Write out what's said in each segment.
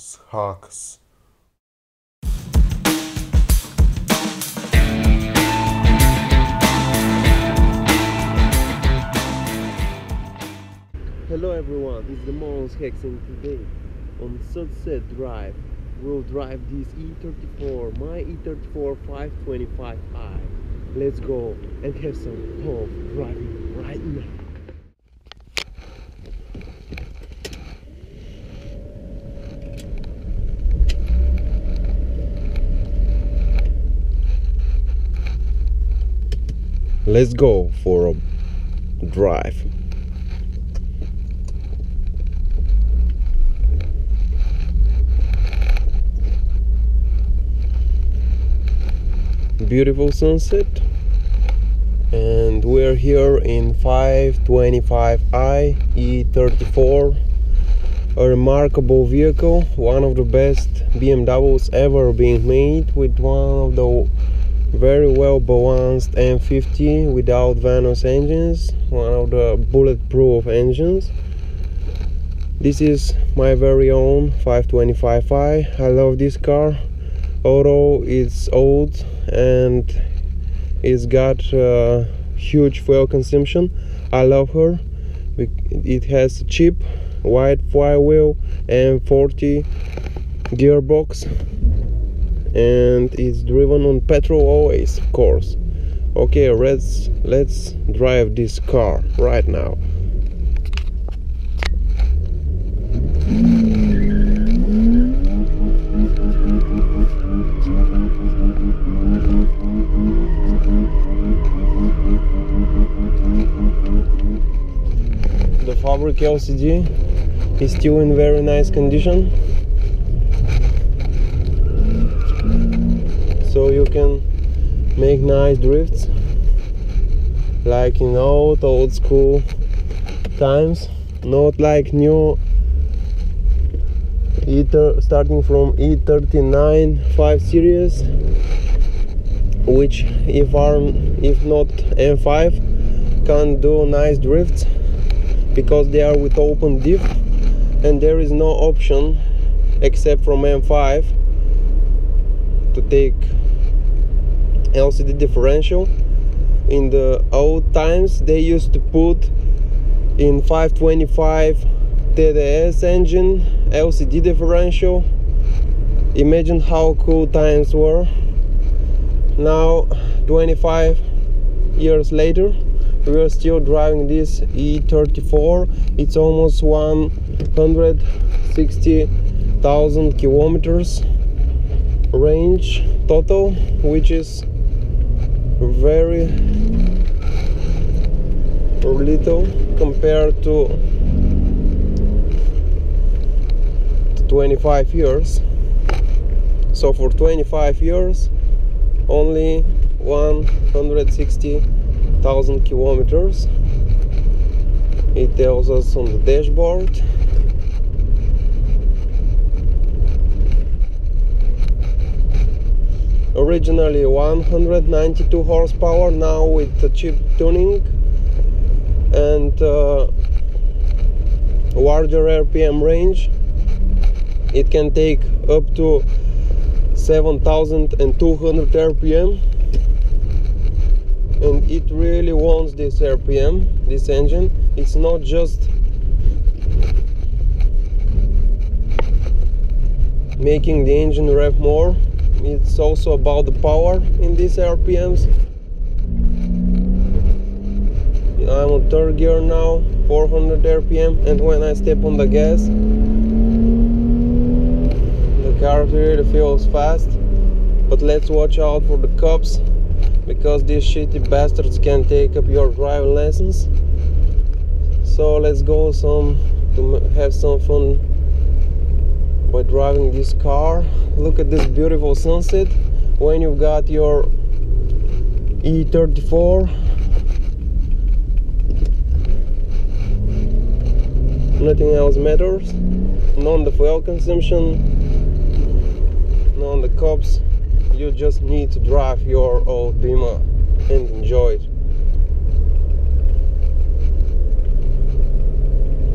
mountains, hacks. Hello everyone, it's the Mons Hexing today. On Sunset Drive, we'll drive this e34, my e34 525i. Let's go and have some fun driving right now. Let's go for a drive. Beautiful sunset, and we're here in 525i e34, a remarkable vehicle, one of the best BMWs ever being made, with one of the very well balanced M50 without Venus engines, one of the bulletproof engines. This is my very own 525i. I love this car, although it's old and it's got huge fuel consumption. I love her. It has a cheap wide flywheel and 40 gearbox, and it's driven on petrol always, of course. Okay, let's drive this car right now. The fabric LCD is still in very nice condition, so you can make nice drifts like in old school times, not like new starting from E39 5 series, which if not M5 can't do nice drifts because they are with open diff, and there is no option except from M5 to take LCD differential. In the old times they used to put in 525 TDS engine LCD differential. Imagine how cool times were. Now 25 years later we are still driving this e34. It's almost 160,000 kilometers range total, which is very little compared to 25 years. So for 25 years only 160,000 kilometers, it tells us on the dashboard. Originally 192 horsepower, now with the cheap tuning and larger RPM range, it can take up to 7,200 RPM, and it really wants this RPM, this engine. It's not just making the engine rev more, it's also about the power in these RPMs. I'm on third gear now, 400 RPM, and when I step on the gas, the car really feels fast. But let's watch out for the cops, because these shitty bastards can take up your driving license. So let's go to have some fun by driving this car. Look at this beautiful sunset when you've got your e34. Nothing else matters. None the fuel consumption, none the cops. You just need to drive your old Beamer and enjoy it.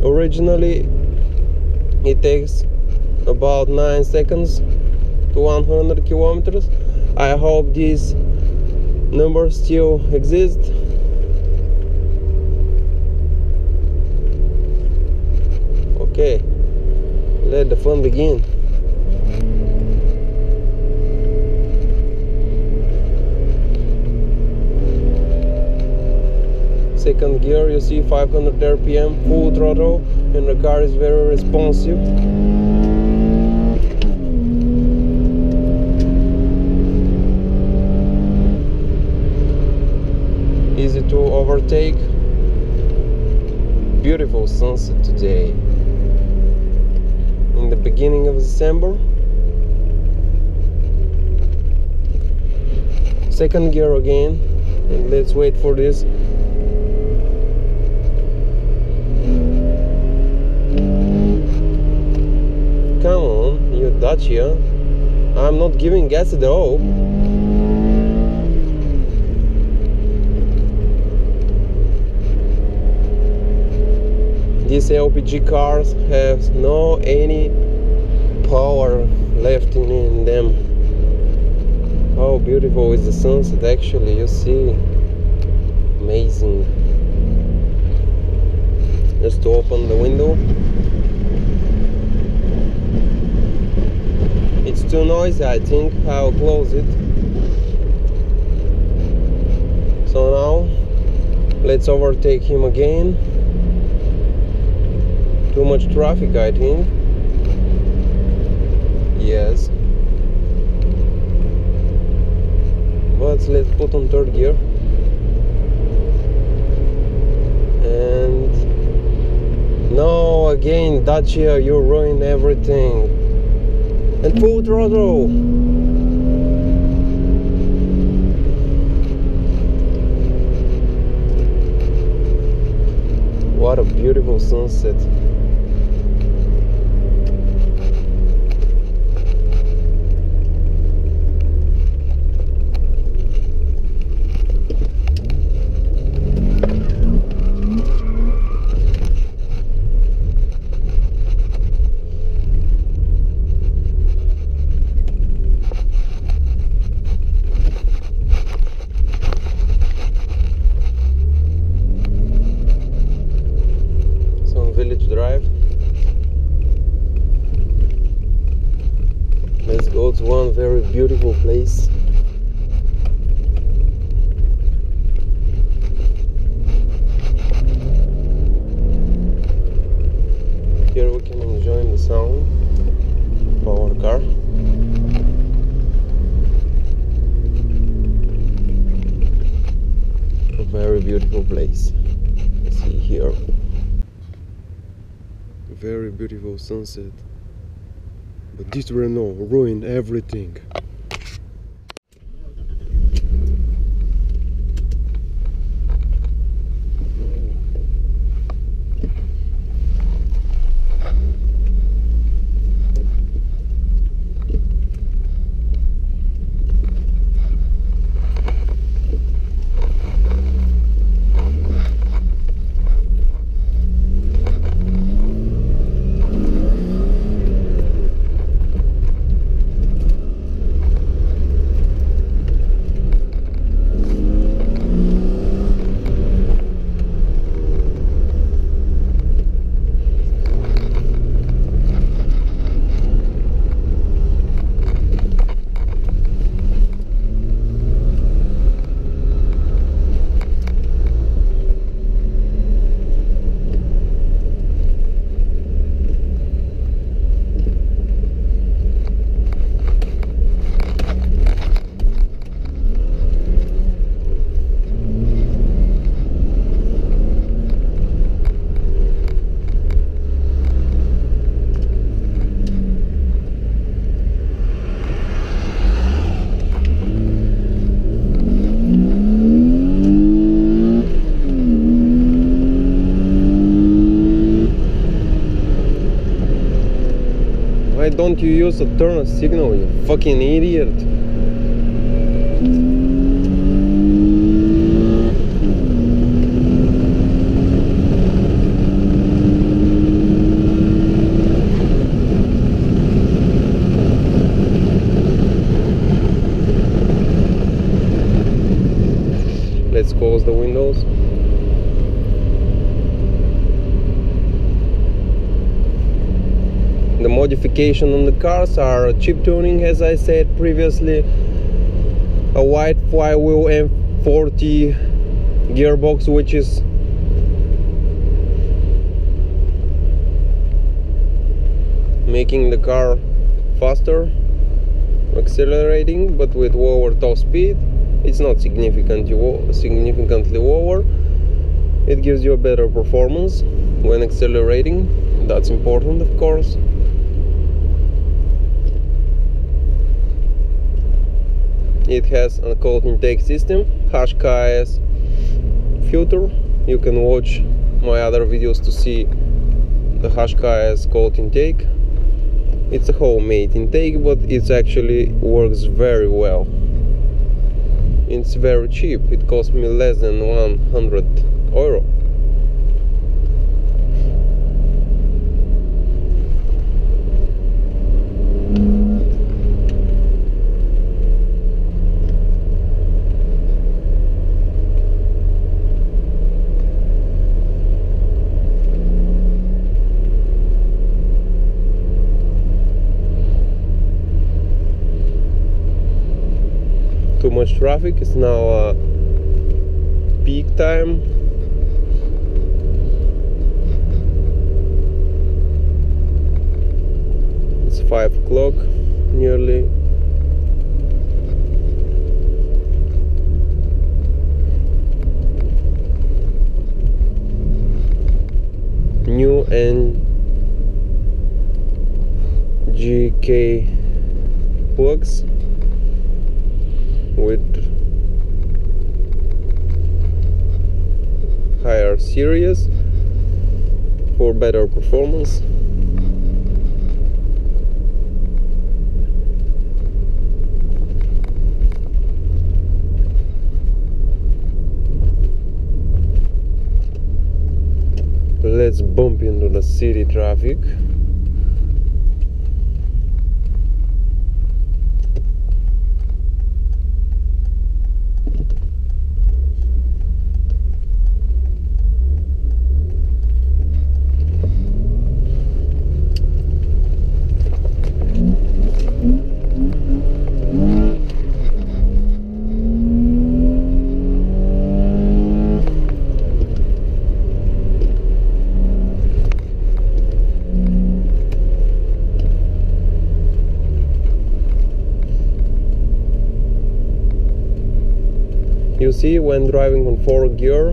Originally it takes about 9 seconds to 100 kilometers. I hope these numbers still exist. Okay, let the fun begin. Second gear, you see 500 RPM, full throttle, and the car is very responsive. Easy to overtake. Beautiful sunset today. In the beginning of December. Second gear again, and let's wait for this. Come on, you Dacia. I'm not giving gas at all. These LPG cars have no any power left in them. How beautiful is the sunset, actually, you see. Amazing. Just to open the window. It's too noisy, I think. I'll close it. So now let's overtake him again. Too much traffic, I think. Yes. But let's put on third gear. And no, again, Dacia, you ruined everything. And full throttle. What a beautiful sunset. Village drive. Let's go to one very beautiful place. Here we can enjoy the sound of our car. A very beautiful place. Let's see here. Very beautiful sunset, but this Renault ruined everything. Why don't you use a turn signal, you fucking idiot? close the windows. The modification on the cars are chip tuning, as I said previously, a wide flywheel M40 gearbox, which is making the car faster, accelerating, but with lower top speed. It's not significantly lower. It gives you a better performance when accelerating. That's important, of course. It has a cold intake system, Qashqai's filter. You can watch my other videos to see the Qashqai's cold intake. It's a homemade intake, but it actually works very well. It's very cheap. It cost me less than €100. Too much traffic. It's now peak time. It's 5 o'clock nearly. New NGK plugs with higher series for better performance. Let's bump into the city traffic. You see, when driving on 4th gear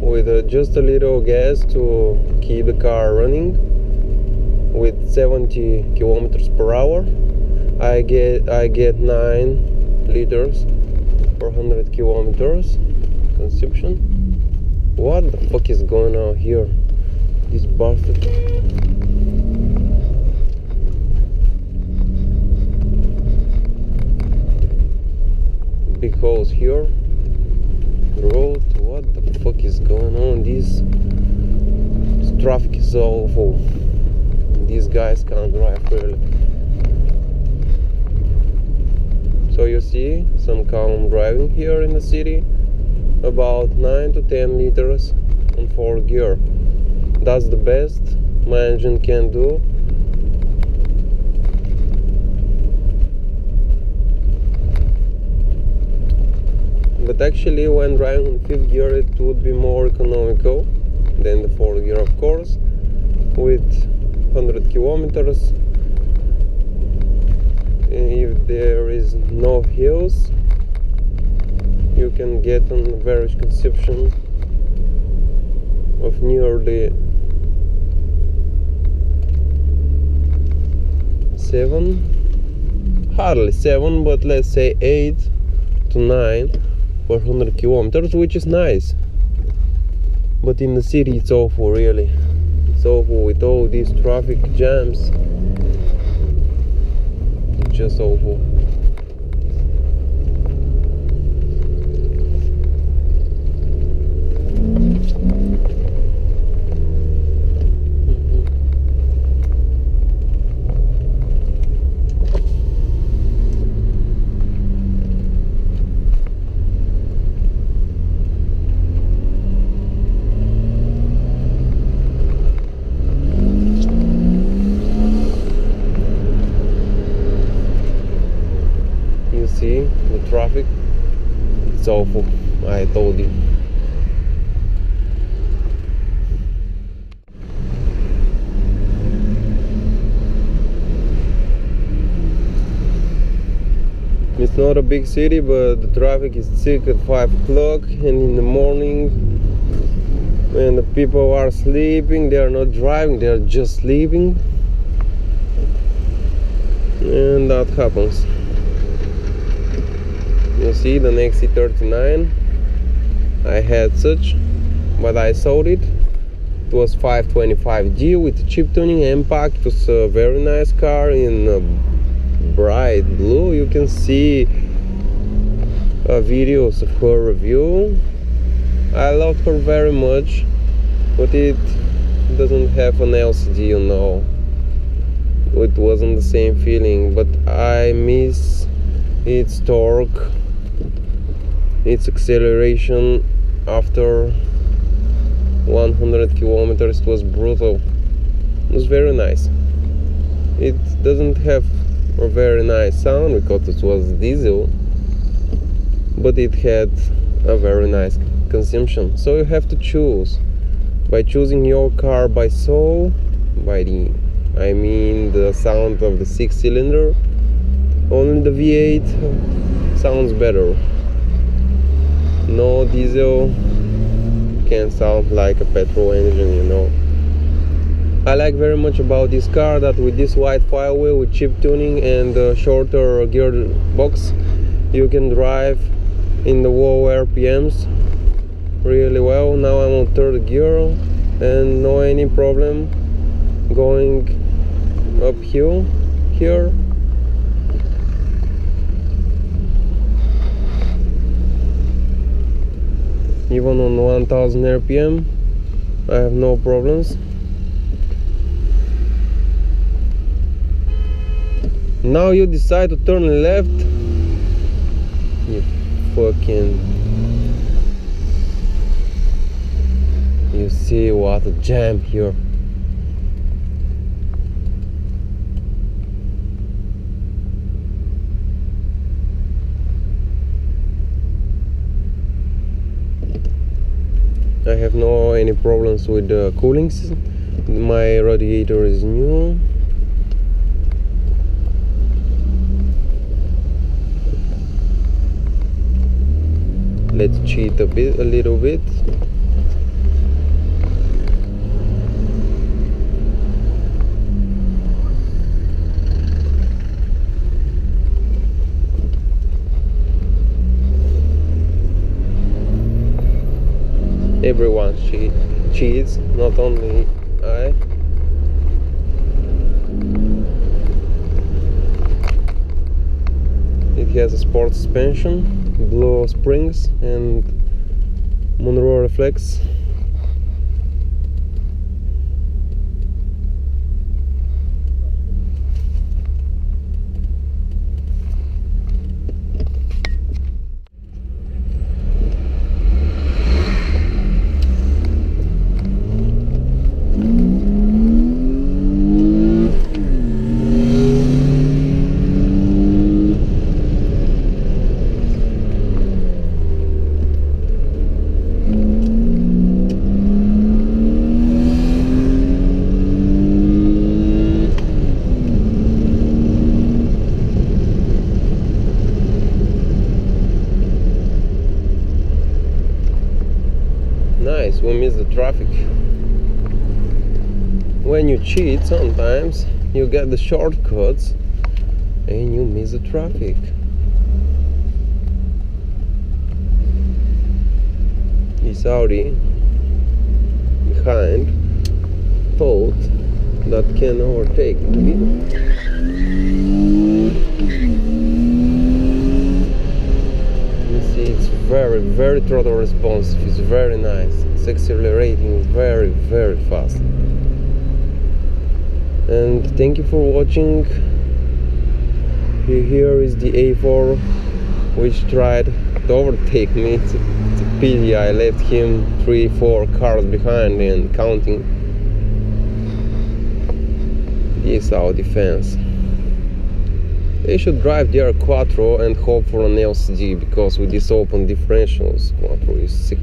with just a little gas to keep the car running with 70 kilometers per hour, I get 9 liters per 100 kilometers consumption. What the fuck is going on here? This bastard. Big holes here. The road. What the fuck is going on? This traffic is awful. These guys can't drive really. So you see some calm driving here in the city. About 9 to 10 liters on 4th gear. That's the best my engine can do. But actually, when driving on 5th gear, it would be more economical than the 4th gear, of course. With 100 kilometers, if there is no hills, you can get an average consumption of nearly 7, hardly 7, but let's say 8 to 9 per 100 kilometers, which is nice. But in the city it's awful, really. It's awful with all these traffic jams. It's just awful. traffic. It's awful, I told you. It's not a big city, but the traffic is thick at 5 o'clock and in the morning when the people are sleeping. They are not driving, they are just sleeping, and that happens. You see the next e34, I had such, but I sold it. It was 525G with chip tuning and pack. It was a very nice car in bright blue. You can see videos of her review. I loved her very much, but it doesn't have an LCD, you know. It wasn't the same feeling, but I miss its torque, its acceleration. After 100 kilometers it was brutal. It was very nice. It doesn't have a very nice sound because it was diesel, but it had a very nice consumption. So you have to choose. By choosing your car by soul, I mean the sound of the 6-cylinder, only the V8 sounds better. No diesel can sound like a petrol engine, you know. I like very much about this car that with this wide flywheel with chip tuning and shorter gearbox, you can drive in the low RPMs really well. Now I'm on 3rd gear and no any problem going uphill here. Even on 1000 RPM I have no problems. Now you decide to turn left. You see what a jam here. I have no any problems with the cooling system. My radiator is new. Let's cheat a little bit. Everyone cheats, not only I. It has a sport suspension, blue springs and Monroe reflex. Nice, we miss the traffic. When you cheat, sometimes you get the shortcuts and you miss the traffic. This Audi behind thought that can overtake me. Very throttle responsive. It's very nice. It's accelerating very fast. And thank you for watching. Here is the A4 which tried to overtake me. It's a pity I left him 3-4 cars behind and counting. This is our defense. They should drive their Quattro and hope for an LCD, because with these open differentials, Quattro is sick.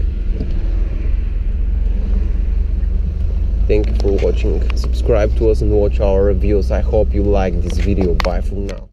Thank you for watching. Subscribe to us and watch our reviews. I hope you like this video. Bye for now.